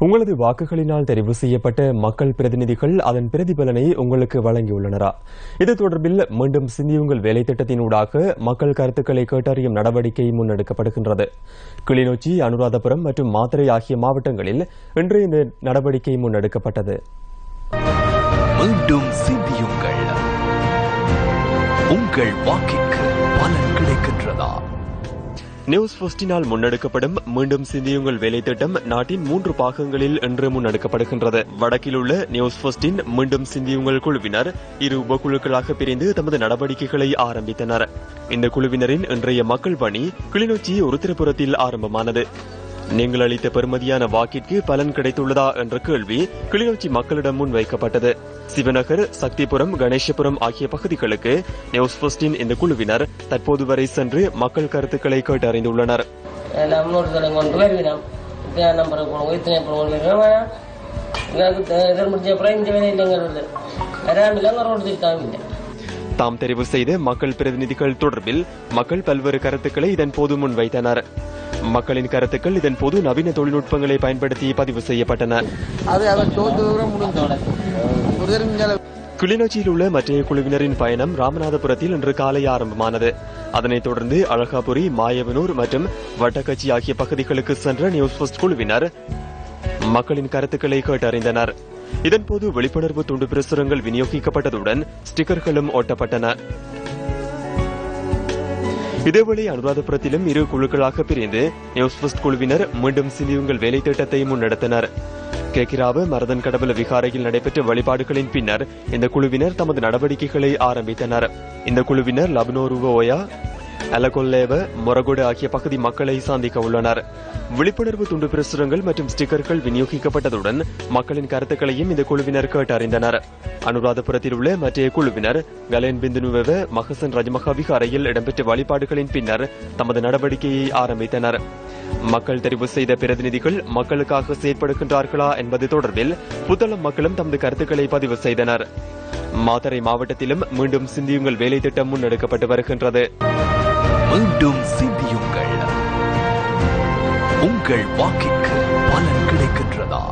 உங்களது வாக்குகளினால் தெரிவு செய்யப்பட்ட மக்கள் பிரதிநிதிகள் அதன் பிரதிபலனை உங்களுக்கு வழங்கியுள்ளனரா? இது தொடர்பில் மீண்டும் சிந்தியுங்கள் வேலை திட்டத்தினூடாக மக்கள் கருத்துக்களை கேட்டறியும் நடவடிக்கை முன்னெடுக்கப்படுகின்றது. கிளிநொச்சி, அனுராதபுரம் மற்றும் மாத்தறை ஆகிய மாவட்டங்களில் இன்று இந்த நடவடிக்கை முன்னெடுக்கப்பட்டது. மீண்டும் சிந்தியுங்கள், உங்கள் வாக்கிற்கு பலன் கிடைக்கின்றதா? நியூஸ் ஃபர்ஸ்டினால் முன்னெடுக்கப்படும் மீண்டும் சிந்தியுங்கள் வேலை திட்டம் நாட்டின் 3 பாகங்களில் இன்று முன்னெடுக்கப்படுகின்றது. வடக்கில் உள்ள நியூஸ் ஃபர்ஸ்டின் மீண்டும் சிந்தியுங்கள் குழுவினர் 2 உபக்குழுக்களாக பிரிந்து தமது நடவடிக்கைகளை ஆரம்பித்தனர். இந்த குழுவினரின் இன்றைய மக்கள் பணி கிளிநொச்சி உருத்திரபுரத்தில் ஆரம்பமானது. நீங்கள் அளித்த பெறுமதியான வாக்கிற்கு பலன் கிடைத்துள்ளதா என்ற கேள்வி கிளிநொச்சி மக்களிடம் முன்வைக்கப்பட்டது. சிவநகர், சக்திபுரம், கணேசபுரம் ஆகிய பகுதிகளுக்கு நியூஸ் ஃபர்ஸ்டின் இந்த குழுவினர் தற்போது வரை சென்று மக்கள் கருத்துக்களை கேட்டறிந்துள்ளனர். தாம் தெரிவு செய்த மக்கள் பிரதிநிதிகள் தொடர்பில் மக்கள் பல்வேறு கருத்துக்களை இதன் போது முன்வைத்தனர். மக்களின் கருத்துக்கள் இதன் போது நவீன தொழில்நுட்பங்களை பயன்படுத்தி பதிவு செய்யப்பட்டன. கிளிநொச்சியில் உள்ள மற்ற குழுவினரின் பயணம் ராமநாதபுரத்தில் இன்று காலை ஆரம்பமானது. அதனைத் தொடர்ந்து அழகாபுரி, மாயவனூர் மற்றும் வட்டக்கச்சி ஆகிய பகுதிகளுக்கு சென்ற நியூஸ் ஃபர்ஸ்ட் குழுவினர் மக்களின் கருத்துக்களை கேட்டறிந்தனர். இதன்போது விழிப்புணர்வு துண்டு பிரசுரங்கள் விநியோகிக்கப்பட்டதுடன் ஸ்டிக்கர்களும் ஒட்டப்பட்டன. இதேவேளை அனுராதபுரத்திலும் 2 குழுக்களாக பிரிந்து நியூஸ் ஃபர்ஸ்ட் குழுவினர் மீண்டும் சிந்தியுங்கள் வேலை திட்டத்தை முன்னெடுத்தனர். கேக்கிராவு மரதன் கடவுள விகாரையில் நடைபெற்ற வழிபாடுகளின் பின்னர் இந்த குழுவினர் தமது நடவடிக்கைகளை ஆரம்பித்தனர். இந்த குழுவினர் லப்னோருவோயா, அலகொல்லேவ, மொரகொடு ஆகிய பகுதி மக்களை சந்திக்க உள்ளனர். விழிப்புணர்வு துண்டு பிரசுரங்கள் மற்றும் ஸ்டிக்கர்கள் விநியோகிக்கப்பட்டதுடன் மக்களின் கருத்துக்களையும் இந்த குழுவினர் கேட்டறிந்தனர். அனுராதபுரத்தில் உள்ள மற்ற குழுவினர் கலேன் பிந்துனுவ மகசன் ரஜமகா விகாரையில் இடம்பெற்ற வழிபாடுகளின் பின்னர் தமது நடவடிக்கையை ஆரம்பித்தனர். மக்கள் தெரிவு செய்த பிரதிநிதிகள் மக்களுக்காக செயற்படுகின்றார்களா என்பது தொடர்பில் புத்தளம் மக்களும் தமது கருத்துக்களை பதிவு செய்தனர். மாத்தறை மாவட்டத்திலும் மீண்டும் சிந்தியுங்கள் வேலை திட்டம் முன்னெடுக்கப்பட்டு வருகின்றது. மீண்டும் சிந்தியுங்கள், உங்கள் வாக்கிற்கு பலன் கிடைக்கின்றதா?